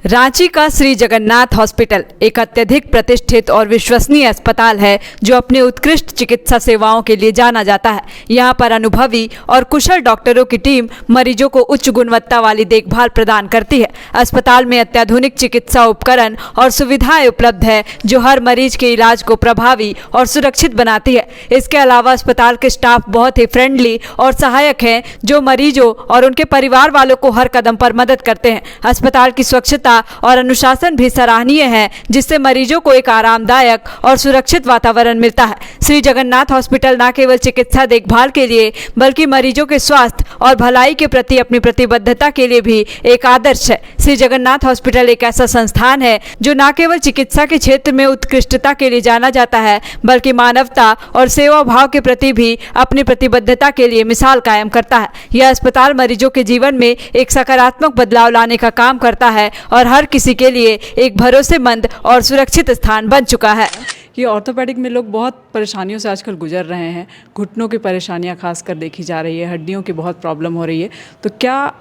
रांची का श्री जगन्नाथ हॉस्पिटल एक अत्यधिक प्रतिष्ठित और विश्वसनीय अस्पताल है जो अपने उत्कृष्ट चिकित्सा सेवाओं के लिए जाना जाता है। यहाँ पर अनुभवी और कुशल डॉक्टरों की टीम मरीजों को उच्च गुणवत्ता वाली देखभाल प्रदान करती है। अस्पताल में अत्याधुनिक चिकित्सा उपकरण और सुविधाएं उपलब्ध है जो हर मरीज के इलाज को प्रभावी और सुरक्षित बनाती है। इसके अलावा अस्पताल के स्टाफ बहुत ही फ्रेंडली और सहायक हैं जो मरीजों और उनके परिवार वालों को हर कदम पर मदद करते हैं। अस्पताल की स्वच्छता और अनुशासन भी सराहनीय है जिससे मरीजों को एक आरामदायक और सुरक्षित वातावरण मिलता है। श्री जगन्नाथ हॉस्पिटल न केवल चिकित्सा देखभाल के लिए बल्कि मरीजों के स्वास्थ्य और भलाई के प्रति अपनी प्रतिबद्धता के लिए भी एक आदर्श है। श्री जगन्नाथ हॉस्पिटल एक ऐसा संस्थान है जो न केवल चिकित्सा के क्षेत्र में उत्कृष्टता के लिए जाना जाता है बल्कि मानवता और सेवा भाव के प्रति भी अपनी प्रतिबद्धता के लिए मिसाल कायम करता है। यह अस्पताल मरीजों के जीवन में एक सकारात्मक बदलाव लाने का काम करता है और हर किसी के लिए एक भरोसेमंद और सुरक्षित स्थान बन चुका है। ये ऑर्थोपेडिक में लोग बहुत परेशानियों से आजकल गुजर रहे हैं। घुटनों की परेशानियां खासकर देखी जा रही है, हड्डियों की बहुत प्रॉब्लम हो रही है। तो क्या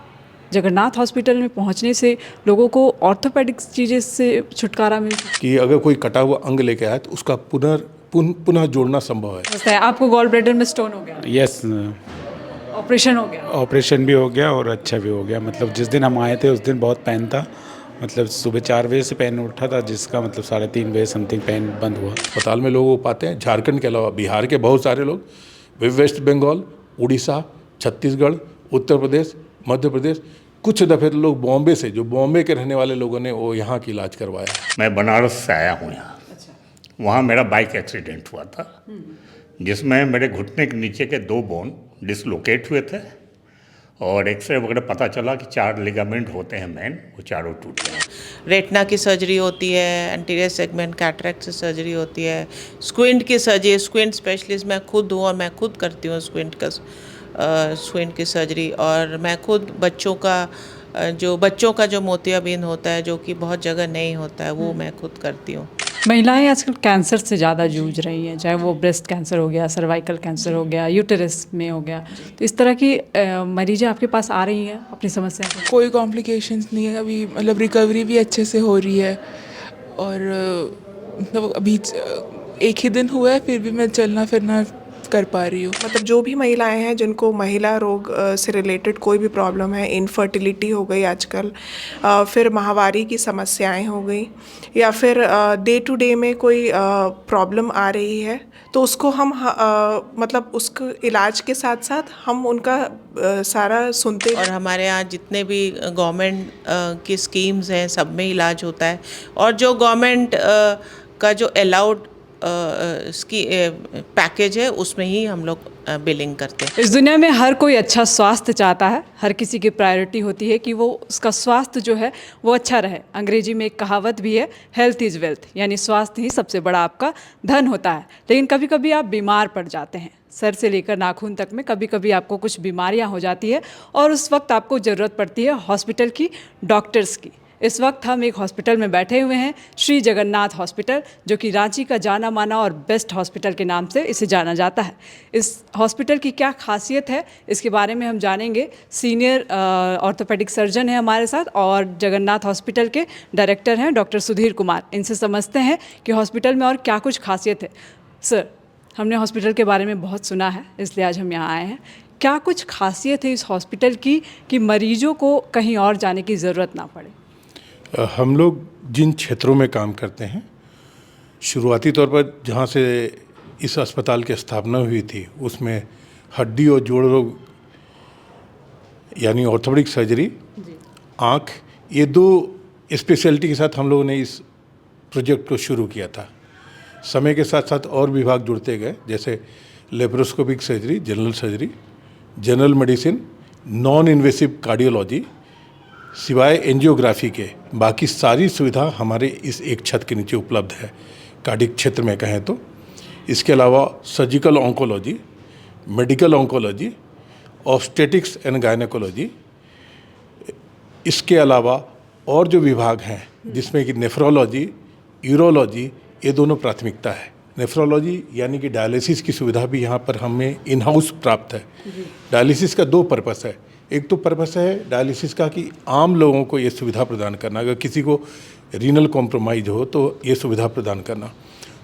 जगन्नाथ हॉस्पिटल में पहुंचने से लोगों को ऑर्थोपेडिक चीज़ें से छुटकारा मिल कि अगर कोई कटा हुआ अंग लेके आए तो उसका पुनः जोड़ना संभव है। आपको गॉल ब्लैडर में स्टोन हो गया? यस, ऑपरेशन हो गया? ऑपरेशन भी हो गया और अच्छा भी हो गया। मतलब जिस दिन हम आए थे उस दिन बहुत पेन था। मतलब सुबह 4 बजे से पेन उठा था जिसका मतलब 3:30 बजे समथिंग पेन बंद हुआ। अस्पताल में लोग पाते हैं झारखंड के अलावा बिहार के बहुत सारे लोग, वेस्ट बंगाल, उड़ीसा, छत्तीसगढ़, उत्तर प्रदेश, मध्य प्रदेश, कुछ दफ़े तो लोग बॉम्बे से, जो बॉम्बे के रहने वाले लोगों ने वो यहाँ की इलाज करवाया। मैं बनारस से आया हूँ यहाँ। वहाँ मेरा बाइक एक्सीडेंट हुआ था जिसमें मेरे घुटने के नीचे के 2 बोन डिसलोकेट हुए थे और एक्सरे वगैरह पता चला कि 4 लिगामेंट होते हैं मेन, वो चारों टूट गए। रेटिना की सर्जरी होती है, एंटीरियर सेगमेंट कैटरेक्ट से सर्जरी होती है, स्क्विंट की सर्जरी, स्क्विंट स्पेशलिस्ट मैं खुद हूँ और मैं खुद करती हूँ स्क्विंट की सर्जरी। और मैं खुद बच्चों का जो मोतियाबिंद होता है जो कि बहुत जगह नहीं होता है वो मैं खुद करती हूँ। महिलाएं आजकल कैंसर से ज़्यादा जूझ रही हैं, चाहे वो ब्रेस्ट कैंसर हो गया, सर्वाइकल कैंसर हो गया, यूटेरस में हो गया। तो इस तरह की मरीजें आपके पास आ रही हैं अपनी समस्या को? कोई कॉम्प्लिकेशंस नहीं है अभी, मतलब रिकवरी भी अच्छे से हो रही है। और मतलब अभी 1 ही दिन हुआ है फिर भी मैं चलना फिरना कर पा रही हूँ। मतलब जो भी महिलाएं हैं जिनको महिला रोग से रिलेटेड कोई भी प्रॉब्लम है, इनफर्टिलिटी हो गई आजकल, फिर माहवारी की समस्याएं हो गई, या फिर डे टू डे में कोई प्रॉब्लम आ रही है तो उसको हम मतलब उसको इलाज के साथ साथ हम उनका सारा सुनते हैं। और हमारे यहाँ जितने भी गवर्नमेंट की स्कीम्स हैं सब में इलाज होता है और जो गवर्नमेंट का जो अलाउड पैकेज है उसमें ही हम लोग बिलिंग करते हैं। इस दुनिया में हर कोई अच्छा स्वास्थ्य चाहता है, हर किसी की प्रायोरिटी होती है कि वो उसका स्वास्थ्य जो है वो अच्छा रहे। अंग्रेजी में एक कहावत भी है, हेल्थ इज़ वेल्थ, यानी स्वास्थ्य ही सबसे बड़ा आपका धन होता है। लेकिन कभी कभी आप बीमार पड़ जाते हैं, सर से लेकर नाखून तक में कभी कभी आपको कुछ बीमारियां हो जाती है और उस वक्त आपको ज़रूरत पड़ती है हॉस्पिटल की, डॉक्टर्स की। इस वक्त हम एक हॉस्पिटल में बैठे हुए हैं, श्री जगन्नाथ हॉस्पिटल, जो कि रांची का जाना माना और बेस्ट हॉस्पिटल के नाम से इसे जाना जाता है। इस हॉस्पिटल की क्या खासियत है इसके बारे में हम जानेंगे। सीनियर ऑर्थोपेडिक सर्जन है हमारे साथ और जगन्नाथ हॉस्पिटल के डायरेक्टर हैं डॉक्टर सुधीर कुमार। इनसे समझते हैं कि हॉस्पिटल में और क्या कुछ खासियत है। सर, हमने हॉस्पिटल के बारे में बहुत सुना है इसलिए आज हम यहाँ आए हैं। क्या कुछ खासियत है इस हॉस्पिटल की कि मरीजों को कहीं और जाने की ज़रूरत ना पड़े? हम लोग जिन क्षेत्रों में काम करते हैं, शुरुआती तौर पर जहाँ से इस अस्पताल की स्थापना हुई थी उसमें हड्डी और जोड़ रोग यानी ऑर्थोपेडिक सर्जरी, आँख, ये 2 स्पेशलिटी के साथ हम लोगों ने इस प्रोजेक्ट को शुरू किया था। समय के साथ साथ और विभाग जुड़ते गए, जैसे laparoscopic surgery, general surgery, general medicine, non invasive cardiology, सिवाय एंजियोग्राफी के बाकी सारी सुविधा हमारे इस एक छत के नीचे उपलब्ध है कार्डियक क्षेत्र में कहें तो। इसके अलावा surgical oncology, medical oncology, obstetrics and gynaecology, इसके अलावा और जो विभाग हैं जिसमें कि नेफ्रोलॉजी, यूरोलॉजी, ये दोनों प्राथमिकता है। नेफ्रोलॉजी यानी कि डायलिसिस की सुविधा भी यहाँ पर हमें इन हाउस प्राप्त है। डायलिसिस का 2 पर्पस है, एक तो पर्पस है डायलिसिस का कि आम लोगों को ये सुविधा प्रदान करना, अगर किसी को रीनल कॉम्प्रोमाइज़ हो तो ये सुविधा प्रदान करना।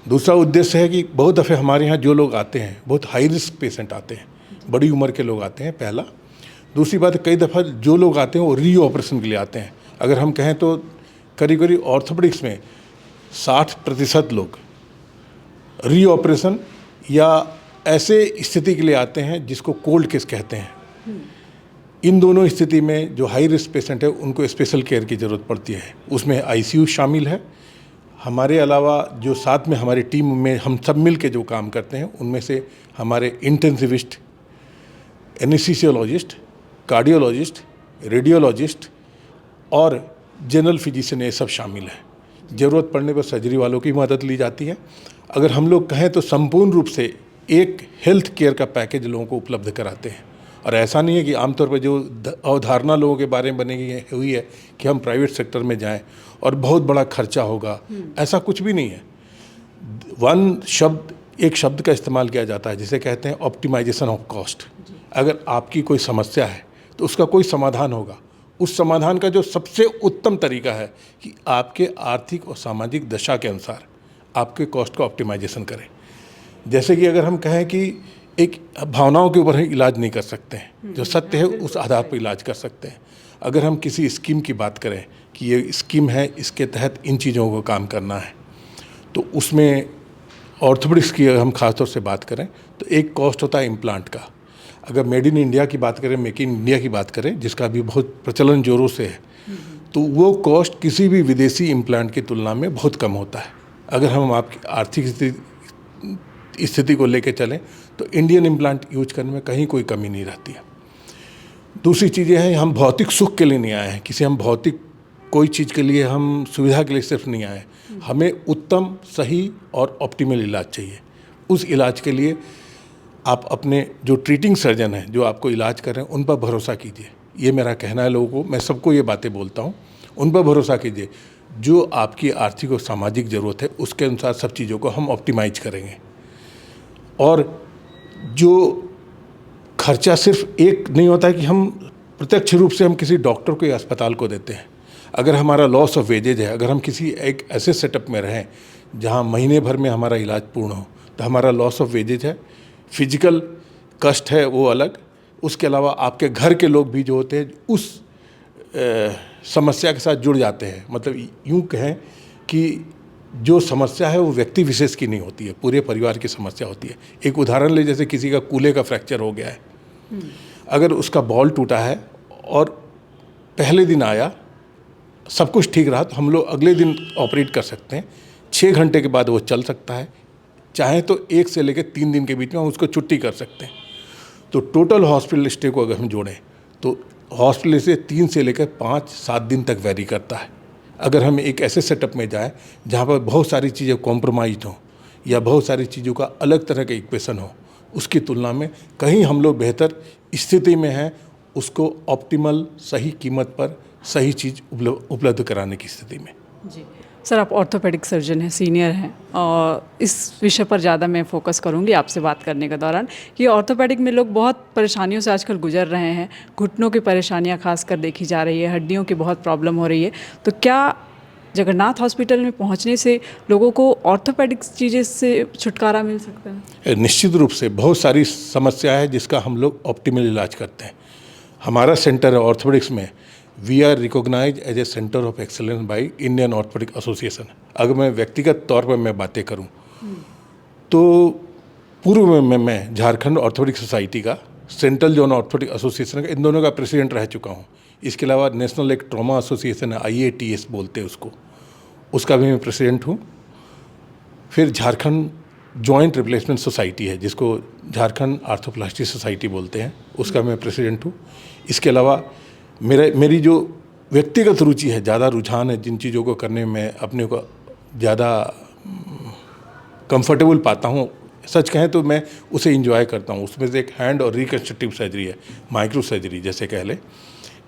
दूसरा उद्देश्य है कि बहुत दफ़े हमारे यहाँ जो लोग आते हैं बहुत हाई रिस्क पेशेंट आते हैं, बड़ी उम्र के लोग आते हैं, पहला। दूसरी बात, कई दफ़ा जो लोग आते हैं वो री ऑपरेशन के लिए आते हैं। अगर हम कहें तो करीब करीब ऑर्थोपेडिक्स में 60% लोग री ऑपरेशन या ऐसे स्थिति के लिए आते हैं जिसको कोल्ड केस कहते हैं। इन दोनों स्थिति में जो हाई रिस्क पेशेंट है उनको स्पेशल केयर की ज़रूरत पड़ती है। उसमें आईसीयू शामिल है। हमारे अलावा जो साथ में हमारी टीम में हम सब मिल के जो काम करते हैं उनमें से हमारे इंटेंसिविस्ट, एनेस्थीसियोलॉजिस्ट, कार्डियोलॉजिस्ट, रेडियोलॉजिस्ट और जनरल फिजिशियन ये सब शामिल हैं। ज़रूरत पड़ने पर सर्जरी वालों की मदद ली जाती है। अगर हम लोग कहें तो संपूर्ण रूप से एक हेल्थ केयर का पैकेज लोगों को उपलब्ध कराते हैं। और ऐसा नहीं है कि आमतौर पर जो अवधारणा लोगों के बारे में बनी हुई है कि हम प्राइवेट सेक्टर में जाएं और बहुत बड़ा खर्चा होगा, ऐसा कुछ भी नहीं है। एक शब्द का इस्तेमाल किया जाता है जिसे कहते हैं ऑप्टिमाइजेशन ऑफ कॉस्ट। अगर आपकी कोई समस्या है तो उसका कोई समाधान होगा। उस समाधान का जो सबसे उत्तम तरीका है कि आपके आर्थिक और सामाजिक दशा के अनुसार आपके कॉस्ट का ऑप्टिमाइजेशन करें। जैसे कि अगर हम कहें कि एक भावनाओं के ऊपर हम इलाज नहीं कर सकते हैं, जो सत्य है उस आधार पर इलाज कर सकते हैं। अगर हम किसी स्कीम की बात करें कि ये स्कीम है, इसके तहत इन चीज़ों को काम करना है, तो उसमें ऑर्थोपेडिक्स की अगर हम खासतौर से बात करें तो एक कॉस्ट होता है इम्प्लांट का। अगर मेड इन इंडिया की बात करें, मेक इन इंडिया की बात करें, जिसका भी बहुत प्रचलन जोरों से है, तो वो कॉस्ट किसी भी विदेशी इम्प्लांट की तुलना में बहुत कम होता है। अगर हम आपकी आर्थिक स्थिति को लेकर चलें तो इंडियन इम्प्लांट यूज करने में कहीं कोई कमी नहीं रहती है। दूसरी चीज़ें हैं, हम भौतिक सुख के लिए नहीं आए हैं, किसी हम भौतिक कोई चीज़ के लिए, हम सुविधा के लिए सिर्फ नहीं आए। हमें उत्तम, सही और ऑप्टिमल इलाज चाहिए। उस इलाज के लिए आप अपने जो ट्रीटिंग सर्जन हैं, जो आपको इलाज कर रहे हैं, उन पर भरोसा कीजिए। ये मेरा कहना है लोगों को, मैं सबको ये बातें बोलता हूँ, उन पर भरोसा कीजिए। जो आपकी आर्थिक और सामाजिक ज़रूरत है उसके अनुसार सब चीज़ों को हम ऑप्टिमाइज करेंगे। और जो खर्चा सिर्फ एक नहीं होता है कि हम प्रत्यक्ष रूप से हम किसी डॉक्टर को या अस्पताल को देते हैं। अगर हमारा लॉस ऑफ वेजेज है, अगर हम किसी एक ऐसे सेटअप में रहें जहां महीने भर में हमारा इलाज पूर्ण हो, तो हमारा लॉस ऑफ वेजेज है, फिजिकल कष्ट है वो अलग। उसके अलावा आपके घर के लोग भी जो होते हैं उस समस्या के साथ जुड़ जाते हैं। मतलब यूँ कहें कि जो समस्या है वो व्यक्ति विशेष की नहीं होती है, पूरे परिवार की समस्या होती है। एक उदाहरण ले, जैसे किसी का कूल्हे का फ्रैक्चर हो गया है, अगर उसका बॉल टूटा है और पहले दिन आया, सब कुछ ठीक रहा, तो हम लोग अगले दिन ऑपरेट कर सकते हैं। 6 घंटे के बाद वो चल सकता है, चाहे तो 1 से लेकर 3 दिन के बीच में हम उसको छुट्टी कर सकते हैं। तो टोटल हॉस्पिटल स्टे को अगर हम जोड़ें तो हॉस्पिटल से 3 से लेकर 5-7 दिन तक वैरी करता है। अगर हम एक ऐसे सेटअप में जाएं जहां पर बहुत सारी चीज़ें कॉम्प्रोमाइज हों या बहुत सारी चीज़ों का अलग तरह का इक्वेशन हो, उसकी तुलना में कहीं हम लोग बेहतर स्थिति में हैं उसको ऑप्टिमल, सही कीमत पर सही चीज़ उपलब्ध कराने की स्थिति में। जी सर, आप ऑर्थोपेडिक सर्जन हैं, सीनियर हैं, और इस विषय पर ज़्यादा मैं फोकस करूंगी आपसे बात करने के दौरान कि ऑर्थोपेडिक में लोग बहुत परेशानियों से आजकल गुजर रहे हैं। घुटनों की परेशानियां खासकर देखी जा रही है, हड्डियों की बहुत प्रॉब्लम हो रही है। तो क्या जगन्नाथ हॉस्पिटल में पहुंचने से लोगों को ऑर्थोपेडिक चीज़ें से छुटकारा मिल सकता है? निश्चित रूप से बहुत सारी समस्या है जिसका हम लोग ऑप्टिमल इलाज करते हैं। हमारा सेंटर है ऑर्थोपेडिक्स में, we are recognise as a centre of excellence by Indian orthopaedic association. अगर मैं व्यक्तिगत तौर पर मैं बातें करूं तो पूर्व में मैं झारखंड ऑर्थोपेडिक सोसाइटी का, सेंट्रल जोन ऑर्थोपेडिक एसोसिएशन का, इन दोनों का प्रेसिडेंट रह चुका हूं। इसके अलावा नेशनल एक ट्रॉमा एसोसिएशन है, IATS बोलते हैं उसको, उसका भी मैं प्रेसिडेंट हूँ। फिर झारखंड जॉइंट रिप्लेसमेंट सोसाइटी है जिसको झारखंड आर्थोप्लास्टी सोसाइटी बोलते हैं, उसका मैं प्रेसिडेंट हूँ। इसके अलावा मेरी जो व्यक्तिगत रुचि है, ज़्यादा रुझान है जिन चीज़ों को करने में अपने को ज़्यादा कंफर्टेबल पाता हूँ, सच कहें तो मैं उसे इंजॉय करता हूँ। उसमें से एक हैंड और रिकन्स्ट्रक्टिव सर्जरी है, माइक्रो सर्जरी जैसे कह लें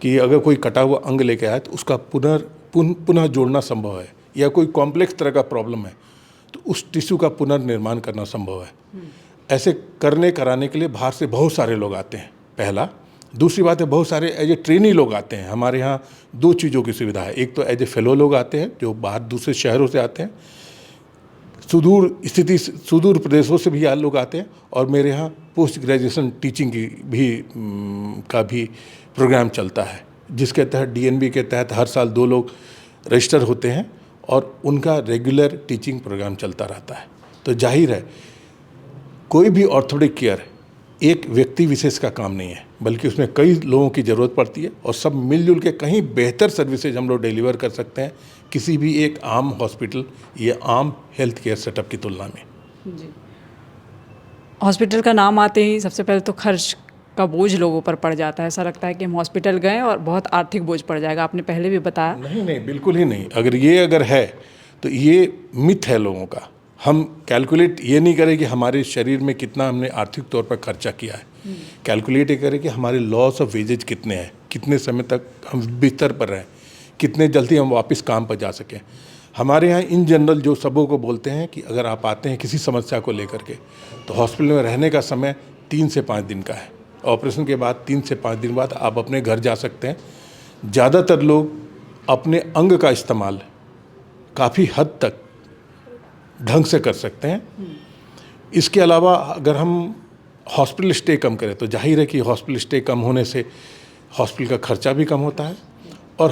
कि अगर कोई कटा हुआ अंग लेके आए तो उसका पुनः जोड़ना संभव है, या कोई कॉम्प्लेक्स तरह का प्रॉब्लम है तो उस टिश्यू का पुनर्निर्माण करना संभव है। ऐसे कराने के लिए बाहर से बहुत सारे लोग आते हैं, पहला। दूसरी बात है, बहुत सारे एज ए ट्रेनी लोग आते हैं हमारे यहाँ। दो चीज़ों की सुविधा है, एक तो एज ए फेलो लोग आते हैं जो बाहर दूसरे शहरों से आते हैं, सुदूर प्रदेशों से भी लोग आते हैं, और मेरे यहाँ पोस्ट ग्रेजुएशन टीचिंग की भी का भी प्रोग्राम चलता है, जिसके तहत DNB के तहत हर साल 2 लोग रजिस्टर होते हैं और उनका रेगुलर टीचिंग प्रोग्राम चलता रहता है। तो जाहिर है कोई भी ऑर्थोपेडिक केयर एक व्यक्ति विशेष का काम नहीं है, बल्कि उसमें कई लोगों की ज़रूरत पड़ती है, और सब मिलजुल के कहीं बेहतर सर्विसेज हम लोग डिलीवर कर सकते हैं किसी भी एक आम हॉस्पिटल या आम हेल्थ केयर सेटअप की तुलना में। जी, हॉस्पिटल का नाम आते ही सबसे पहले तो खर्च का बोझ लोगों पर पड़ जाता है। ऐसा लगता है कि हम हॉस्पिटल गए और बहुत आर्थिक बोझ पड़ जाएगा। आपने पहले भी बताया। नहीं, बिल्कुल ही नहीं। अगर है तो ये मिथ है लोगों का। हम कैलकुलेट ये नहीं करें कि हमारे शरीर में कितना हमने आर्थिक तौर पर खर्चा किया है, कैलकुलेट ये करें कि हमारे लॉस ऑफ वेजेज कितने हैं, कितने समय तक हम बिस्तर पर रहें, कितने जल्दी हम वापस काम पर जा सकें। हमारे यहाँ इन जनरल जो सबों को बोलते हैं कि अगर आप आते हैं किसी समस्या को लेकर के, तो हॉस्पिटल में रहने का समय 3 से 5 दिन का है। ऑपरेशन के बाद 3 से 5 दिन बाद आप अपने घर जा सकते हैं। ज़्यादातर लोग अपने अंग का इस्तेमाल काफ़ी हद तक ढंग से कर सकते हैं। इसके अलावा अगर हम हॉस्पिटल स्टे कम करें तो जाहिर है कि हॉस्पिटल स्टे कम होने से हॉस्पिटल का खर्चा भी कम होता है। और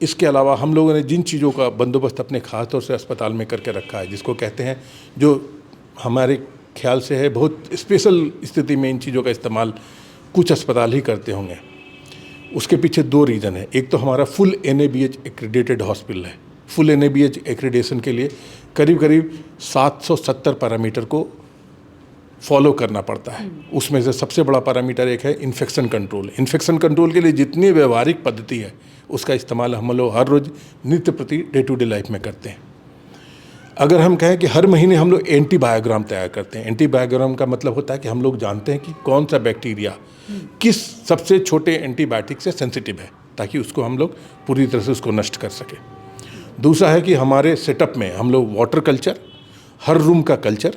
इसके अलावा हम लोगों ने जिन चीज़ों का बंदोबस्त अपने खास तौर से अस्पताल में करके रखा है, जिसको कहते हैं, जो हमारे ख्याल से है बहुत स्पेशल स्थिति में इन चीज़ों का इस्तेमाल कुछ अस्पताल ही करते होंगे। उसके पीछे 2 रीज़न है। एक तो हमारा फुल NABH एक्रेडिटेड हॉस्पिटल है। फुल NABH एक्रेडिटेशन के लिए करीब 770 पैरामीटर को फॉलो करना पड़ता है। उसमें से सबसे बड़ा पैरामीटर एक है इन्फेक्शन कंट्रोल। इन्फेक्शन कंट्रोल के लिए जितनी व्यवहारिक पद्धति है उसका इस्तेमाल हम लोग हर रोज़ नित्य प्रति डे टू डे लाइफ में करते हैं। अगर हम कहें कि हर महीने हम लोग एंटीबायोग्राम तैयार करते हैं। एंटीबायोग्राम का मतलब होता है कि हम लोग जानते हैं कि कौन सा बैक्टीरिया किस सबसे छोटे एंटीबायोटिक से सेंसिटिव है, ताकि उसको हम लोग पूरी तरह से उसको नष्ट कर सकें। दूसरा है कि हमारे सेटअप में हम लोग वाटर कल्चर, हर रूम का कल्चर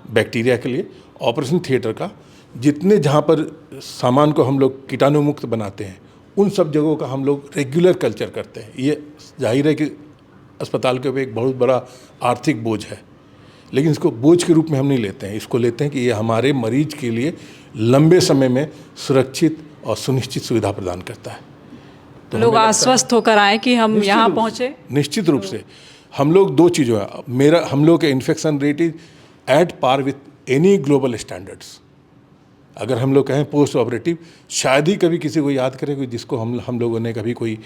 बैक्टीरिया के लिए, ऑपरेशन थिएटर का, जितने जहाँ पर सामान को हम लोग कीटाणु मुक्त बनाते हैं उन सब जगहों का हम लोग रेगुलर कल्चर करते हैं। ये जाहिर है कि अस्पताल के ऊपर एक बहुत बड़ा आर्थिक बोझ है, लेकिन इसको बोझ के रूप में हम नहीं लेते हैं। इसको लेते हैं कि ये हमारे मरीज के लिए लंबे समय में सुरक्षित और सुनिश्चित सुविधा प्रदान करता है। तो लोग आश्वस्त होकर आए कि हम यहाँ पहुँचे। निश्चित रूप से हम लोग 2 चीज़ों है, हम लोग के infection rate is at par with any global standards. अगर हम लोग कहें पोस्ट ऑपरेटिव, शायद ही कभी किसी को याद करें कि जिसको हम लोगों ने कभी कोई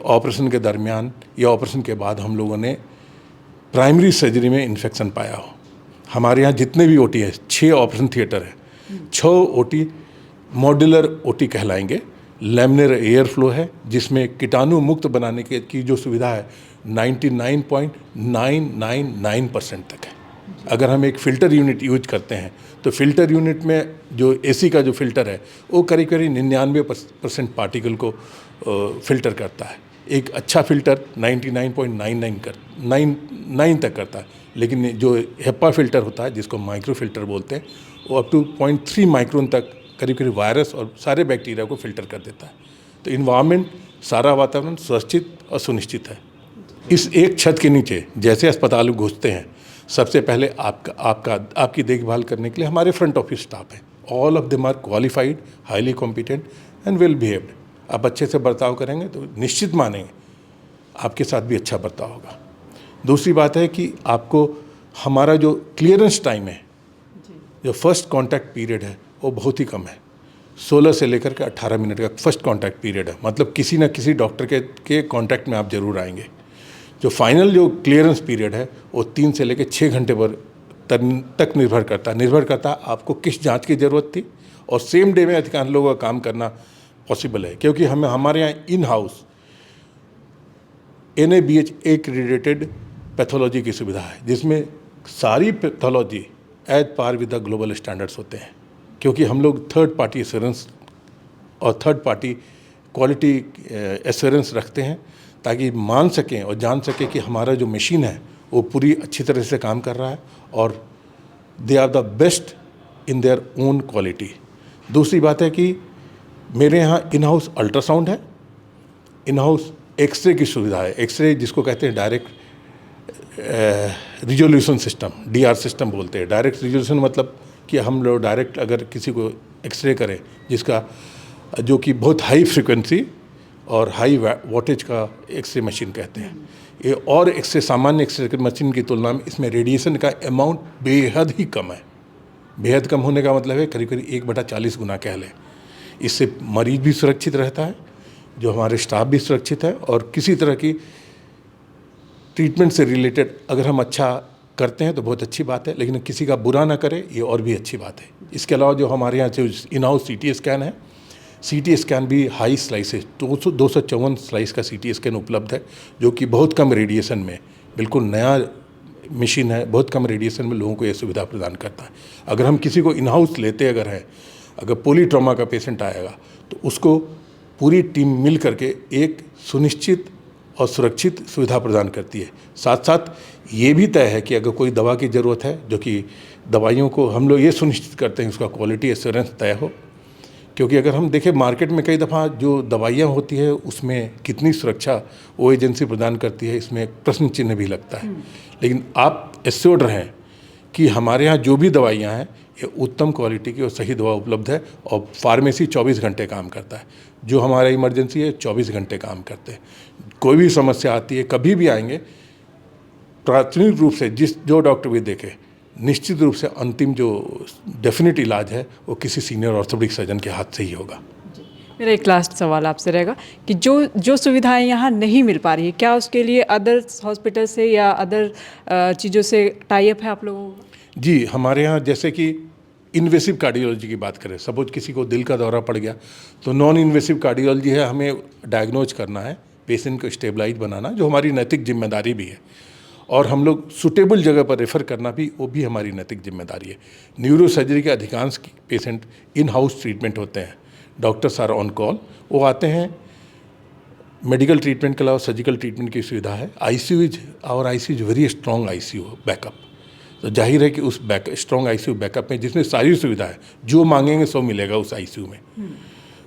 ऑपरेशन के दरमियान या ऑपरेशन के बाद हम लोगों ने प्राइमरी सर्जरी में इन्फेक्शन पाया हो। हमारे यहाँ जितने भी OT है, 6 ऑपरेशन थिएटर है, 6 OT मॉड्यूलर OT कहलाएंगे। लैमिनर एयर फ्लो है, जिसमें कीटाणु मुक्त बनाने की जो सुविधा है 99.999% तक है। अगर हम एक फ़िल्टर यूनिट यूज करते हैं तो फ़िल्टर यूनिट में जो AC का जो फ़िल्टर है वो करीब 99% पार्टिकल को फ़िल्टर करता है। एक अच्छा फ़िल्टर 99.99 तक करता है, लेकिन जो HEPA फ़िल्टर होता है, जिसको माइक्रो फ़िल्टर बोलते हैं, वो अप टू 0.3 माइक्रोन तक करीब वायरस और सारे बैक्टीरिया को फ़िल्टर कर देता है। तो इन्वायरमेंट, सारा वातावरण सुरक्षित और सुनिश्चित है। इस एक छत के नीचे जैसे अस्पताल में घुसते हैं, सबसे पहले आपकी देखभाल करने के लिए हमारे फ्रंट ऑफिस स्टाफ है। All of them are qualified, highly competent and well behaved. आप अच्छे से बर्ताव करेंगे तो निश्चित मानेंगे आपके साथ भी अच्छा बर्ताव होगा। दूसरी बात है कि आपको हमारा जो क्लियरेंस टाइम है, जो फर्स्ट कॉन्टैक्ट पीरियड है, वो बहुत ही कम है। 16 से लेकर के 18 मिनट का फर्स्ट कॉन्टैक्ट पीरियड है। मतलब किसी न किसी डॉक्टर के कॉन्टैक्ट में आप जरूर आएंगे। जो फाइनल जो क्लियरेंस पीरियड है वो 3 से लेकर 6 घंटे पर तक निर्भर करता है आपको किस जांच की ज़रूरत थी, और सेम डे में अधिकांश लोगों का काम करना पॉसिबल है, क्योंकि हमारे यहाँ in house NABH accredited pathology की सुविधा है, जिसमें सारी pathology as par with the global standards होते हैं। क्योंकि हम लोग थर्ड पार्टी एश्योरेंस और थर्ड पार्टी क्वालिटी एश्योरेंस रखते हैं, ताकि मान सकें और जान सकें कि हमारा जो मशीन है वो पूरी अच्छी तरह से काम कर रहा है और they are the best in their own quality. दूसरी बात है कि मेरे यहाँ इन हाउस अल्ट्रासाउंड है, इन हाउस एक्सरे की सुविधा है। एक्सरे जिसको कहते हैं direct resolution system, DR system बोलते हैं। डायरेक्ट रिजोल्यूशन मतलब कि हम लोग डायरेक्ट अगर किसी को एक्सरे करें जिसका जो कि बहुत हाई फ्रिक्वेंसी और हाई वोल्टेज का एक्सरे मशीन कहते हैं ये, और एक्सरे सामान्य एक्सरे मशीन की तुलना में इसमें रेडिएशन का अमाउंट बेहद ही कम है। बेहद कम होने का मतलब है करीब करीब 1/40 गुना कह लें। इससे मरीज भी सुरक्षित रहता है, जो हमारे स्टाफ भी सुरक्षित है, और किसी तरह की ट्रीटमेंट से रिलेटेड अगर हम अच्छा करते हैं तो बहुत अच्छी बात है, लेकिन किसी का बुरा ना करे ये और भी अच्छी बात है। इसके अलावा जो हमारे यहाँ जो इन हाउस CT स्कैन है, CT स्कैन भी हाई स्लाइस है, 254 स्लाइस का CT स्कैन उपलब्ध है, जो कि बहुत कम रेडिएशन में, बिल्कुल नया मशीन है, बहुत कम रेडिएशन में लोगों को ये सुविधा प्रदान करता है। अगर हम किसी को इन हाउस लेते अगर है, अगर पोली ट्रॉमा का पेशेंट आएगा तो उसको पूरी टीम मिल करके एक सुनिश्चित और सुरक्षित सुविधा प्रदान करती है। साथ साथ ये भी तय है कि अगर कोई दवा की ज़रूरत है, जो कि दवाइयों को हम लोग ये सुनिश्चित करते हैं उसका क्वालिटी एश्योरेंस तय हो, क्योंकि अगर हम देखें मार्केट में कई दफ़ा जो दवाइयाँ होती है उसमें कितनी सुरक्षा वो एजेंसी प्रदान करती है, इसमें प्रश्न चिन्ह भी लगता है। लेकिन आप एश्योर्ड रहें कि हमारे यहाँ जो भी दवाइयाँ हैं ये उत्तम क्वालिटी की और सही दवा उपलब्ध है, और फार्मेसी 24 घंटे काम करता है। जो हमारा इमरजेंसी है 24 घंटे काम करते हैं। कोई भी समस्या आती है, कभी भी आएंगे, प्राथमिक रूप से जो डॉक्टर भी देखे, निश्चित रूप से अंतिम जो डेफिनेट इलाज है वो किसी सीनियर ऑर्थोपेडिक सर्जन के हाथ से ही होगा। मेरा एक लास्ट सवाल आपसे रहेगा कि जो सुविधाएं यहाँ नहीं मिल पा रही है, क्या उसके लिए अदर हॉस्पिटल से या अदर चीज़ों से टाई अप है आप लोगों का? जी, हमारे यहाँ जैसे कि इन्वेसिव कार्डियोलॉजी की बात करें, सपोज किसी को दिल का दौरा पड़ गया तो नॉन इन्वेसिव कार्डियोलॉजी है, हमें डायग्नोज करना है, पेशेंट को स्टेबलाइज बनाना, जो हमारी नैतिक जिम्मेदारी भी है, और हम लोग सुटेबल जगह पर रेफ़र करना भी, वो भी हमारी नैतिक जिम्मेदारी है। न्यूरो सर्जरी के अधिकांश पेशेंट इन हाउस ट्रीटमेंट होते हैं, डॉक्टर्स आर ऑन कॉल, वो आते हैं। मेडिकल ट्रीटमेंट के अलावा सर्जिकल ट्रीटमेंट की सुविधा है। ICU is very strong ICU backup, तो जाहिर है कि उस स्ट्रॉन्ग ICU बैकअप में जिसमें सारी सुविधा है, जो मांगेंगे सो मिलेगा उस ICU में,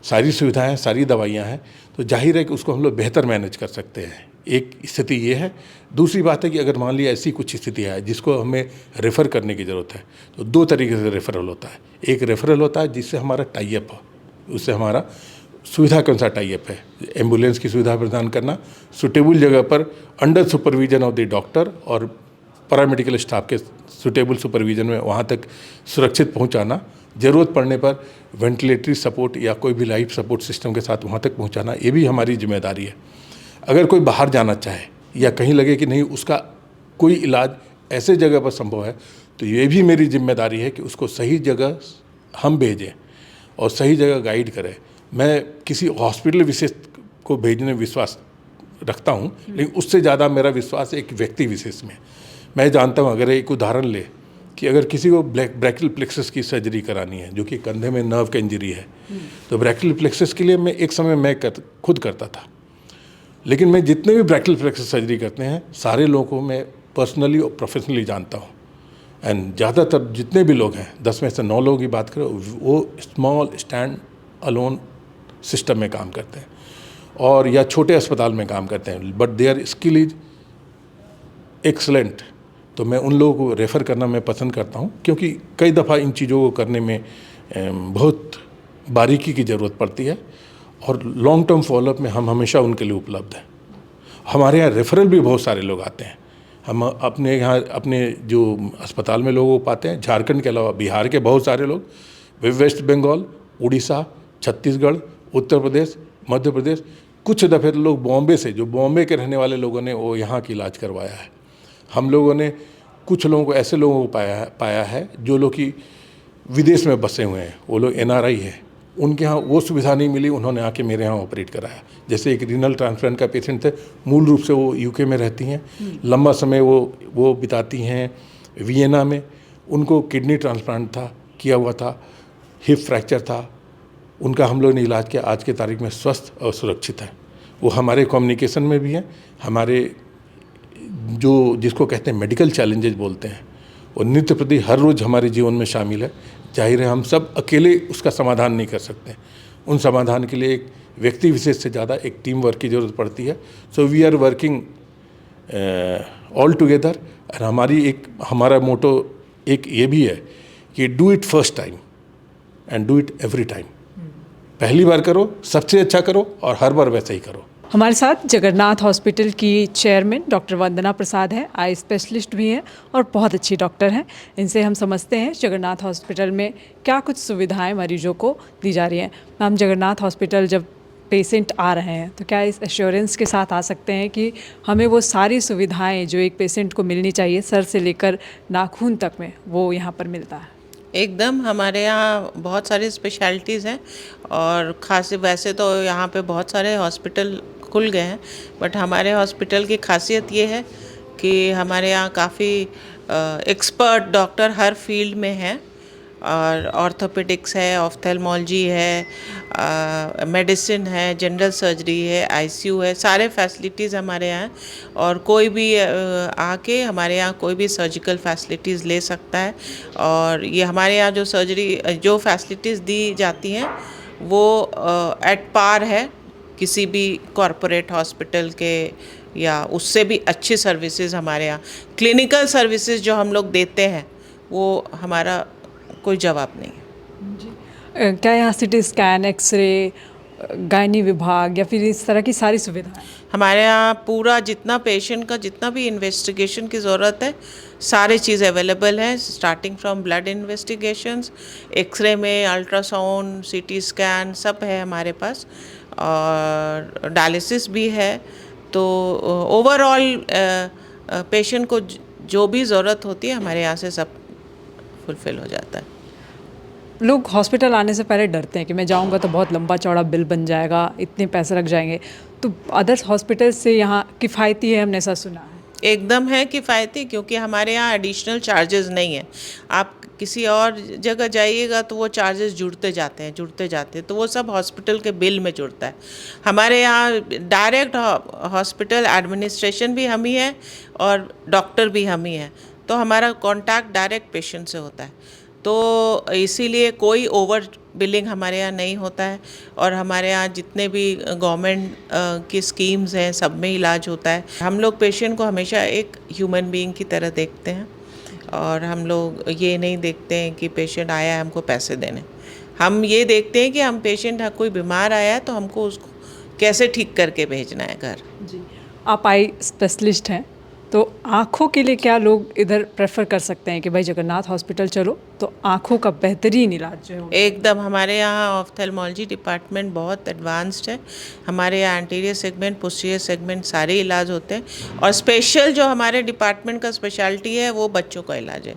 सारी सुविधाएं, सारी दवाइयां हैं, तो जाहिर है कि उसको हम लोग बेहतर मैनेज कर सकते हैं। एक स्थिति ये है। दूसरी बात है कि अगर मान लिया ऐसी कुछ स्थिति है जिसको हमें रेफ़र करने की ज़रूरत है, तो दो तरीके से रेफरल होता है। एक रेफरल होता है जिससे हमारा टाई अप हो, उससे हमारा सुविधा के अनुसार टाई अप है, एम्बुलेंस की सुविधा प्रदान करना, सुटेबल जगह पर under supervision of the doctor और पैरामेडिकल स्टाफ के सुटेबल सुपरविजन में वहाँ तक सुरक्षित पहुँचाना, ज़रूरत पड़ने पर वेंटिलेटरी सपोर्ट या कोई भी लाइफ सपोर्ट सिस्टम के साथ वहाँ तक पहुँचाना, ये भी हमारी जिम्मेदारी है। अगर कोई बाहर जाना चाहे या कहीं लगे कि नहीं उसका कोई इलाज ऐसे जगह पर संभव है, तो ये भी मेरी जिम्मेदारी है कि उसको सही जगह हम भेजें और सही जगह गाइड करें। मैं किसी हॉस्पिटल विशेष को भेजने में विश्वास रखता हूँ, लेकिन उससे ज़्यादा मेरा विश्वास एक व्यक्ति विशेष में। मैं जानता हूँ, अगर एक उदाहरण ले कि अगर किसी को ब्रैकियल प्लेक्सस की सर्जरी करानी है, जो कि कंधे में नर्व का इंजरी है, तो ब्रैकियल प्लेक्सस के लिए मैं एक समय मैं खुद करता था, लेकिन मैं जितने भी ब्रैकियल प्लेक्सस सर्जरी करते हैं सारे लोगों को मैं पर्सनली और प्रोफेशनली जानता हूँ। एंड ज़्यादातर जितने भी लोग हैं, 10 में से 9 लोगों की बात करें, वो स्मॉल स्टैंड अलोन सिस्टम में काम करते हैं और या छोटे अस्पताल में काम करते हैं, but their skill is excellent. तो मैं उन लोगों को रेफ़र करना मैं पसंद करता हूँ, क्योंकि कई दफ़ा इन चीज़ों को करने में बहुत बारीकी की ज़रूरत पड़ती है और लॉन्ग टर्म फॉलोअप में हम हमेशा उनके लिए उपलब्ध हैं। हमारे यहाँ रेफरल भी बहुत सारे लोग आते हैं। हम अपने यहाँ अपने जो अस्पताल में लोगों को पाते हैं, झारखंड के अलावा बिहार के बहुत सारे लोग, वेस्ट बंगाल, उड़ीसा, छत्तीसगढ़, उत्तर प्रदेश, मध्य प्रदेश, कुछ दफ़े तो लोग बॉम्बे से, जो बॉम्बे के रहने वाले लोगों ने वो यहाँ की इलाज करवाया है। हम लोगों ने कुछ लोगों को, ऐसे लोगों को पाया है जो लोग कि विदेश में बसे हुए हैं, वो लोग NRI है, उनके यहाँ वो सुविधा नहीं मिली, उन्होंने आके मेरे यहाँ ऑपरेट कराया। जैसे एक रीनल ट्रांसप्लांट का पेशेंट थे, मूल रूप से वो UK में रहती हैं, लंबा समय वो बिताती हैं वियना में, उनको किडनी ट्रांसप्लांट था किया हुआ था, हिप फ्रैक्चर था, उनका हम लोगों ने इलाज किया, आज के तारीख में स्वस्थ और सुरक्षित है। वो हमारे कम्युनिकेशन में भी हैं, हमारे जो जिसको कहते हैं मेडिकल चैलेंजेस बोलते हैं, और नित्य प्रति हर रोज़ हमारे जीवन में शामिल है। जाहिर है हम सब अकेले उसका समाधान नहीं कर सकते, उन समाधान के लिए एक व्यक्ति विशेष से ज़्यादा एक टीम वर्क की ज़रूरत पड़ती है। So we are working all together. और हमारा मोटो एक ये भी है कि do it first time and do it every time. पहली बार करो, सबसे अच्छा करो और हर बार वैसा ही करो। हमारे साथ जगन्नाथ हॉस्पिटल की चेयरमैन डॉक्टर वंदना प्रसाद हैं, आई स्पेशलिस्ट भी हैं और बहुत अच्छी डॉक्टर हैं। इनसे हम समझते हैं जगन्नाथ हॉस्पिटल में क्या कुछ सुविधाएं मरीजों को दी जा रही हैं। मैम, जगन्नाथ हॉस्पिटल जब पेशेंट आ रहे हैं तो क्या इस एश्योरेंस के साथ आ सकते हैं कि हमें वो सारी सुविधाएं जो एक पेशेंट को मिलनी चाहिए सर से लेकर नाखून तक में, वो यहाँ पर मिलता है? एकदम, हमारे यहाँ बहुत सारी स्पेशलिटीज़ हैं और खास वैसे तो यहाँ पे बहुत सारे हॉस्पिटल खुल गए हैं, बट हमारे हॉस्पिटल की खासियत ये है कि हमारे यहाँ काफ़ी एक्सपर्ट डॉक्टर हर फील्ड में हैं और ऑर्थोपेडिक्स है, ऑफ्थेल्मोलॉजी है, मेडिसिन है, जनरल सर्जरी है, आईसीयू है, सारे फैसिलिटीज़ हमारे यहाँ। और कोई भी आके हमारे यहाँ कोई भी सर्जिकल फैसिलिटीज़ ले सकता है। और ये हमारे यहाँ जो फैसिलिटीज़ दी जाती हैं वो एट पार है किसी भी कॉरपोरेट हॉस्पिटल के, या उससे भी अच्छी सर्विसेज हमारे यहाँ। क्लिनिकल सर्विसेज जो हम लोग देते हैं वो हमारा कोई जवाब नहीं है। क्या यहाँ सिटी स्कैन, एक्सरे, गायनी विभाग या फिर इस तरह की सारी सुविधाएं? हमारे यहाँ पूरा जितना पेशेंट का जितना भी इन्वेस्टिगेशन की ज़रूरत है सारी चीज़ अवेलेबल है, starting from blood investigations, x-ray में अल्ट्रासाउंड, सीटी स्कैन सब है हमारे पास, और डायलिसिस भी है। तो ओवरऑल पेशेंट को जो भी ज़रूरत होती है हमारे यहाँ से सब फुलफिल हो जाता है। लोग हॉस्पिटल आने से पहले डरते हैं कि मैं जाऊंगा तो बहुत लंबा चौड़ा बिल बन जाएगा, इतने पैसे लग जाएंगे, तो अदर्स हॉस्पिटल से यहाँ किफ़ायती है, हमने ऐसा सुना है? एकदम है किफ़ायती, क्योंकि हमारे यहाँ एडिशनल चार्जेस नहीं है। आप किसी और जगह जाइएगा तो वो चार्जेस जुड़ते जाते हैं, तो वो सब हॉस्पिटल के बिल में जुड़ता है। हमारे यहाँ डायरेक्ट हॉस्पिटल एडमिनिस्ट्रेशन भी हम ही है और डॉक्टर भी हम ही है, तो हमारा कांटेक्ट डायरेक्ट पेशेंट से होता है, तो इसीलिए कोई ओवर बिलिंग हमारे यहाँ नहीं होता है। और हमारे यहाँ जितने भी गवर्नमेंट की स्कीम्स हैं सब में इलाज होता है। हम लोग पेशेंट को हमेशा एक ह्यूमन बीइंग की तरह देखते हैं और हम लोग ये नहीं देखते हैं कि पेशेंट आया है हमको पैसे देने। हम ये देखते हैं कि हम पेशेंट कोई बीमार आया है तो हमको उसको कैसे ठीक करके भेजना है घर। जी, आप आई स्पेशलिस्ट हैं, तो आँखों के लिए क्या लोग इधर प्रेफर कर सकते हैं कि भाई जगन्नाथ हॉस्पिटल चलो तो आँखों का बेहतरीन इलाज जो है? एकदम, हमारे यहाँ ऑफ्थेल्मोलॉजी डिपार्टमेंट बहुत एडवांस्ड है। हमारे यहाँ एंटीरियर सेगमेंट, पोस्टीरियर सेगमेंट सारे इलाज होते हैं। और स्पेशल जो हमारे डिपार्टमेंट का स्पेशलिटी है वो बच्चों का इलाज है।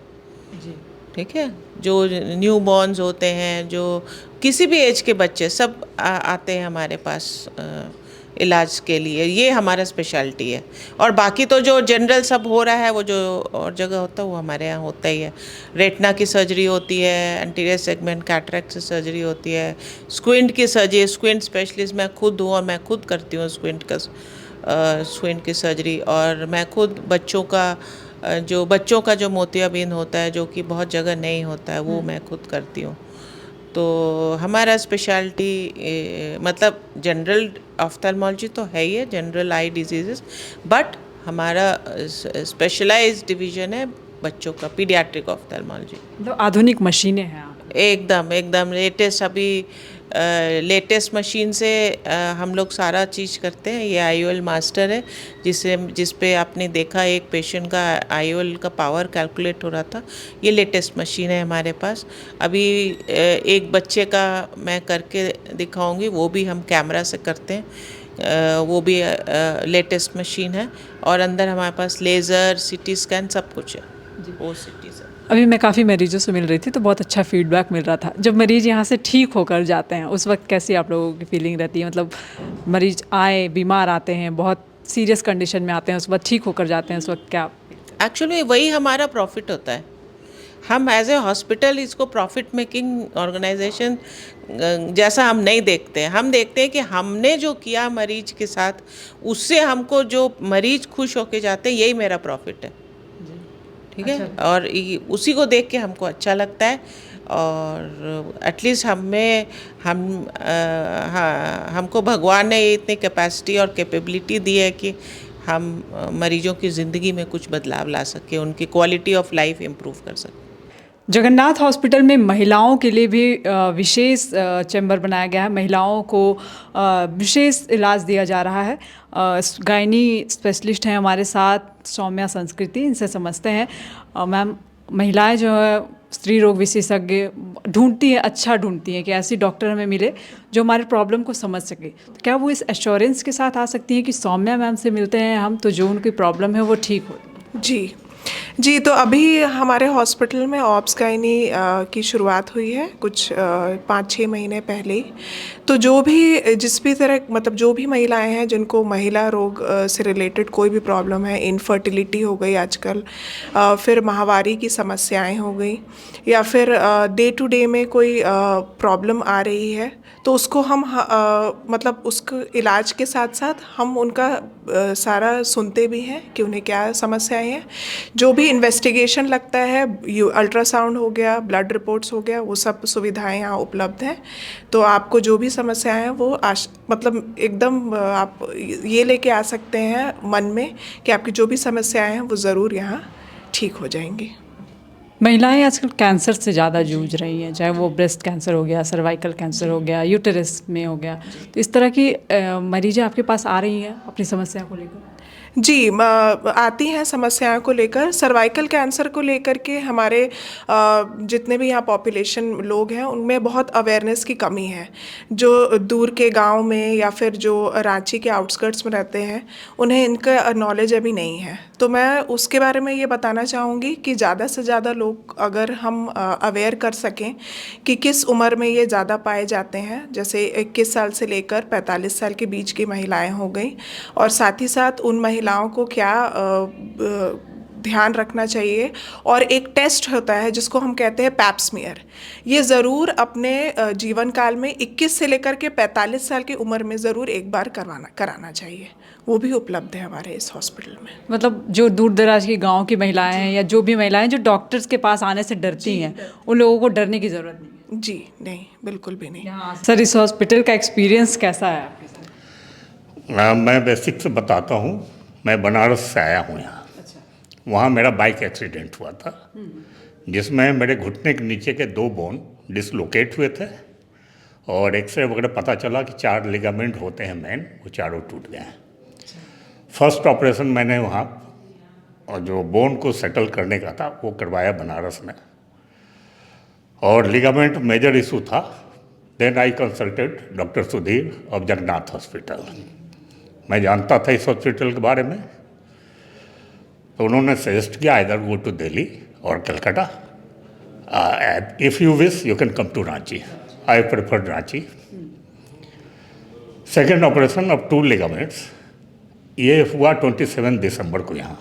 जी, ठीक है, जो न्यू बॉर्न्स होते हैं, जो किसी भी एज के बच्चे सब आते हैं हमारे पास इलाज के लिए, ये हमारा स्पेशलिटी है। और बाकी तो जो जनरल सब हो रहा है वो जो और जगह होता है वो हमारे यहाँ होता ही है। रेटिना की सर्जरी होती है, एंटीरियर सेगमेंट कैटरेक्ट की सर्जरी होती है, स्क्विंट की सर्जरी, स्क्विंट स्पेशलिस्ट मैं खुद हूँ और मैं खुद करती हूँ स्क्विंट की सर्जरी। और मैं खुद बच्चों का जो मोतियाबिंद होता है जो कि बहुत जगह नहीं होता है वो मैं खुद करती हूँ। तो हमारा स्पेशलिटी मतलब जनरल ऑफ्थेल्मोलॉजी तो है ही है, जनरल आई डिजीज़ेस, बट हमारा स्पेशलाइज्ड डिवीज़न है बच्चों का, पीडियाट्रिक ऑफ्थेल्मोलॉजी। मतलब आधुनिक मशीनें हैं आप? एकदम लेटेस्ट, अभी लेटेस्ट मशीन से हम लोग सारा चीज़ करते हैं। ये IOL मास्टर है जिस पे आपने देखा एक पेशेंट का IOL का पावर कैलकुलेट हो रहा था। ये लेटेस्ट मशीन है हमारे पास। अभी एक बच्चे का मैं करके दिखाऊंगी, वो भी हम कैमरा से करते हैं, वो भी लेटेस्ट मशीन है। और अंदर हमारे पास लेज़र, CT स्कैन सब कुछ है। वो CT से अभी मैं काफ़ी मरीजों से मिल रही थी तो बहुत अच्छा फीडबैक मिल रहा था। जब मरीज़ यहाँ से ठीक होकर जाते हैं उस वक्त कैसी आप लोगों की फीलिंग रहती है? मतलब मरीज बीमार आते हैं, बहुत सीरियस कंडीशन में आते हैं, उस वक्त ठीक होकर जाते हैं, उस वक्त क्या? एक्चुअली वही हमारा प्रॉफिट होता है। हम एज ए हॉस्पिटल इसको प्रॉफिट मेकिंग ऑर्गेनाइजेशन जैसा हम नहीं देखते हैं। हम देखते हैं कि हमने जो किया मरीज के साथ, उससे हमको जो मरीज खुश होके जाते हैं, यही मेरा प्रॉफिट है। ठीक है। और उसी को देख के हमको अच्छा लगता है, और एटलीस्ट हमको भगवान ने इतनी कैपेसिटी और कैपेबिलिटी दी है कि हम मरीजों की ज़िंदगी में कुछ बदलाव ला सके, उनकी क्वालिटी ऑफ लाइफ इम्प्रूव कर सके। जगन्नाथ हॉस्पिटल में महिलाओं के लिए भी विशेष चैम्बर बनाया गया है। महिलाओं को विशेष इलाज दिया जा रहा है। गायनी स्पेशलिस्ट हैं हमारे साथ, सौम्या संस्कृति, इनसे समझते हैं। मैम, महिलाएं जो है स्त्री रोग विशेषज्ञ ढूंढती हैं, अच्छा ढूंढती हैं कि ऐसी डॉक्टर हमें मिले जो हमारे प्रॉब्लम को समझ सके। तो क्या वो इस एश्योरेंस के साथ आ सकती हैं कि सौम्या मैम से मिलते हैं हम तो जो उनकी प्रॉब्लम है वो ठीक हो? जी, तो अभी हमारे हॉस्पिटल में ऑब्स गायनी की शुरुआत हुई है कुछ 5-6 महीने पहले ही। तो जो भी महिलाएं हैं जिनको महिला रोग से रिलेटेड कोई भी प्रॉब्लम है, इनफर्टिलिटी हो गई आजकल, फिर माहवारी की समस्याएं हो गई, या फिर डे टू डे में कोई प्रॉब्लम आ रही है, तो उसको हम उसको इलाज के साथ साथ हम उनका सारा सुनते भी हैं कि उन्हें क्या समस्याएं हैं। जो भी इन्वेस्टिगेशन लगता है, अल्ट्रासाउंड हो गया, ब्लड रिपोर्ट्स हो गया, वो सब सुविधाएं यहाँ उपलब्ध हैं। तो आपको जो भी समस्याएं हैं वो एकदम आप ये लेके आ सकते हैं मन में कि आपकी जो भी समस्याएं हैं वो ज़रूर यहाँ ठीक हो जाएंगी। महिलाएं आजकल कैंसर से ज़्यादा जूझ रही हैं, चाहे वो ब्रेस्ट कैंसर हो गया, सर्वाइकल कैंसर हो गया, यूटेरस में हो गया। तो इस तरह की मरीजें आपके पास आ रही हैं अपनी समस्या को लेकर? जी, आती हैं समस्याओं को लेकर। सर्वाइकल कैंसर को लेकर के हमारे जितने भी यहाँ पॉपुलेशन लोग हैं उनमें बहुत अवेयरनेस की कमी है। जो दूर के गांव में या फिर जो रांची के आउटस्कर्ट्स में रहते हैं उन्हें इनका नॉलेज अभी नहीं है। तो मैं उसके बारे में ये बताना चाहूँगी कि ज़्यादा से ज़्यादा लोग अगर हम अवेयर कर सकें कि किस उम्र में ये ज़्यादा पाए जाते हैं, जैसे 21 साल से लेकर 45 साल के बीच की महिलाएं हो गई, और साथ ही साथ उन महिलाओं को क्या ध्यान रखना चाहिए। और एक टेस्ट होता है जिसको हम कहते हैं पैप स्मीयर, ये ज़रूर अपने जीवन काल में 21 से लेकर के 45 साल की उम्र में ज़रूर एक बार कराना चाहिए। वो भी उपलब्ध है हमारे इस हॉस्पिटल में। मतलब जो दूर दराज के गांव की महिलाएं हैं या जो भी महिलाएं जो डॉक्टर्स के पास आने से डरती हैं, उन लोगों को डरने की ज़रूरत नहीं है? जी नहीं, बिल्कुल भी नहीं। सर, इस हॉस्पिटल का एक्सपीरियंस कैसा है आपके साथ? मैं बेसिक से बताता हूँ। मैं बनारस से आया हूँ यहाँ। वहाँ मेरा बाइक एक्सीडेंट हुआ था जिसमें मेरे घुटने के नीचे के 2 बोन डिसलोकेट हुए थे, और एक्सरे वगैरह पता चला कि 4 लिगामेंट होते हैं मेन, वो चारों टूट गए हैं। फर्स्ट ऑपरेशन मैंने वहाँ और जो बोन को सेटल करने का था वो करवाया बनारस में, और लिगामेंट मेजर इशू था। Then I consulted doctor Sudhir of Jagannath hospital. मैं जानता था इस हॉस्पिटल के बारे में, तो उन्होंने सजेस्ट किया आइदर गो टू दिल्ली और Calcutta, if you wish you can come to Ranchi. I preferred Ranchi. Second operation of 2 ligaments ये हुआ 27 दिसंबर को यहाँ,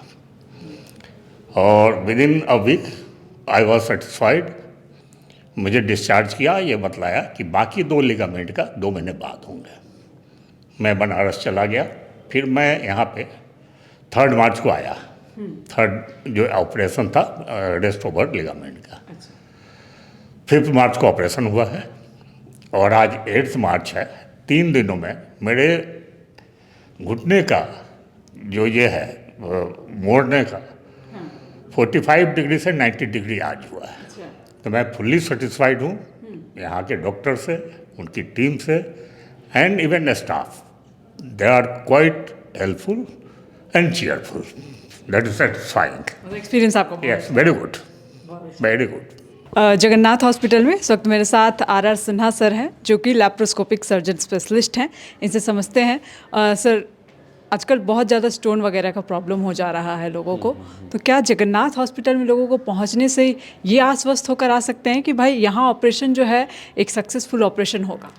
और within a week I was satisfied. मुझे डिस्चार्ज किया, ये बतलाया कि बाकी 2 लिगामेंट का 2 महीने बाद होंगे। मैं बनारस चला गया। फिर मैं यहाँ पे 3 मार्च को आया। 3 जो ऑपरेशन था रेस्ट ओवर लिगामेंट का। 5 मार्च को ऑपरेशन हुआ है, और आज 8 मार्च है। 3 दिनों में मेरे घुटने का जो ये है मोड़ने का 45 डिग्री से 90 डिग्री आज हुआ है। तो मैं फुल्ली सेटिस्फाइड हूँ यहाँ के डॉक्टर से, उनकी टीम से, and even staff. They are quite helpful and cheerful. That is satisfying experience आपको? Yes, very good, very good. Jagannath hospital में इस वक्त मेरे साथ आर सिन्हा सर हैं, जो कि लैप्रोस्कोपिक सर्जन स्पेशलिस्ट हैं। इनसे समझते हैं। सर, आजकल बहुत ज़्यादा स्टोन वगैरह का प्रॉब्लम हो जा रहा है लोगों को, तो क्या जगन्नाथ हॉस्पिटल में लोगों को पहुंचने से ये आश्वस्त होकर आ सकते हैं कि भाई यहाँ ऑपरेशन जो है एक सक्सेसफुल ऑपरेशन होगा?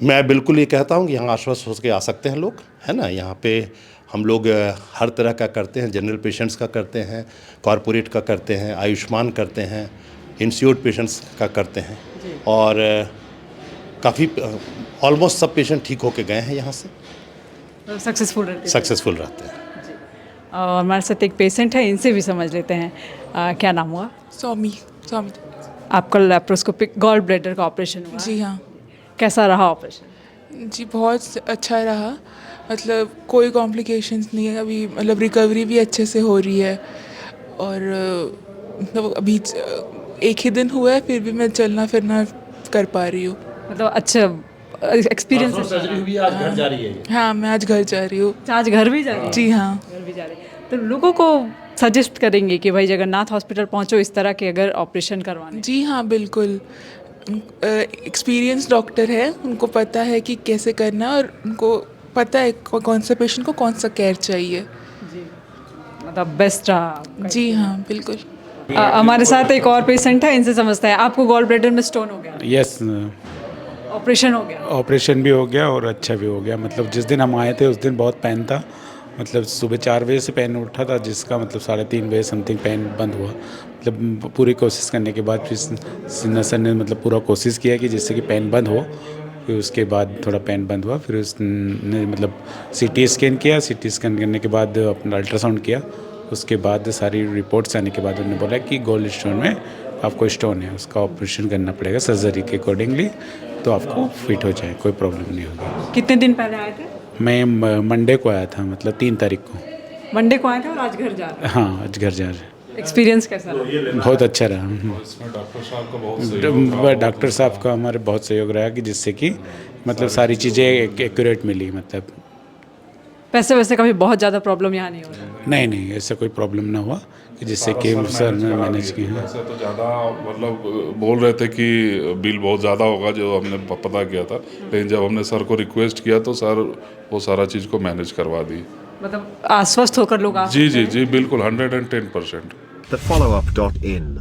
मैं बिल्कुल ये कहता हूँ कि यहाँ आश्वस्त हो के आ सकते हैं लोग, है ना। यहाँ पे हम लोग हर तरह का करते हैं, जनरल पेशेंट्स का करते हैं, कॉरपोरेट का करते हैं, आयुष्मान करते हैं, इंश्योर्ड पेशेंट्स का करते हैं, और काफ़ी ऑलमोस्ट सब पेशेंट ठीक होके गए हैं यहाँ से। सक्सेसफुल रहते हैं। और हमारे साथ एक पेशेंट है, इनसे भी समझ लेते हैं। क्या नाम हुआ स्वामी स्वामी आपका? लैप्रोस्कोपिक गॉल ब्लैडर का ऑपरेशन हुआ। जी हाँ कैसा रहा ऑपरेशन? जी बहुत अच्छा रहा, मतलब कोई कॉम्प्लिकेशंस नहीं है अभी, मतलब रिकवरी भी अच्छे से हो रही है। और मतलब अभी एक ही दिन हुआ है फिर भी मैं चलना फिरना कर पा रही हूँ। मतलब अच्छा एक्सपीरियंस। हाँ मैं आज घर जा रही हूँ। आज घर भी जा रही है? जी हाँ। घर भी जा रही है। तो लोगों को सजेस्ट करेंगे कि भाई जगन्नाथ हॉस्पिटल पहुंचो इस तरह के अगर ऑपरेशन करवाने? जी हाँ बिल्कुल, एक्सपीरियंस डॉक्टर है, उनको पता है कि कैसे करना है और उनको पता है कौन सा पेशेंट को कौन सा केयर चाहिए। जी, मतलब बेस्ट रहा। जी हाँ बिल्कुल। हमारे साथ एक और पेशेंट है, इनसे समझते हैं। आपको गॉल ब्लैडर में स्टोन हो गया? यस, ऑपरेशन हो गया? ऑपरेशन भी हो गया और अच्छा भी हो गया। मतलब जिस दिन हम आए थे उस दिन बहुत पेन था, मतलब सुबह 4 बजे से पेन उठा था, जिसका मतलब 3:30 बजे समथिंग पेन बंद हुआ। मतलब पूरी कोशिश करने के बाद फिर सर ने मतलब पूरा कोशिश किया कि जिससे कि पेन बंद हो। फिर उसके बाद थोड़ा पेन बंद हुआ, फिर उसने मतलब CT स्कैन किया। CT स्कैन करने के बाद अपना अल्ट्रासाउंड किया। उसके बाद सारी रिपोर्ट्स आने के बाद उन्होंने बोला कि गोल्ड स्टोन में आपको स्टोन है, उसका ऑपरेशन करना पड़ेगा सर्जरी के अकॉर्डिंगली, तो आपको फिट हो जाए, कोई प्रॉब्लम नहीं होगी। कितने दिन पहले आए थे? मैं मंडे को आया था, मतलब 3 तारीख को। मंडे को आए थे और आज घर जा रहे हैं? हाँ आज घर जा रहे हैं। एक्सपीरियंस कैसा रहा? बहुत अच्छा रहा। इसमें डॉक्टर साहब का बहुत सहयोग रहा। डॉक्टर साहब का हमारे बहुत सहयोग रहा कि जिससे कि मतलब सारी चीज़ें एक्यूरेट मिली। मतलब पैसे वैसे का भी बहुत ज़्यादा प्रॉब्लम यहाँ नहीं हो रहा? नहीं ऐसा कोई प्रॉब्लम ना हुआ कि जिससे कि सर ने मैनेज किया। ऐसा तो ज़्यादा मतलब बोल रहे थे कि बिल बहुत ज़्यादा होगा जो हमने पता किया था, लेकिन जब हमने सर को रिक्वेस्ट किया तो सर वो सारा चीज़ को मैनेज करवा दी। मतलब आश्वस्त होकर लोग आ जी जी जी बिल्कुल 110%। thefollowup.in.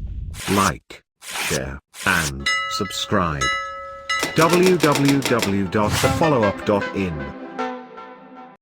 Like, share, and subscribe. www.thefollowup.in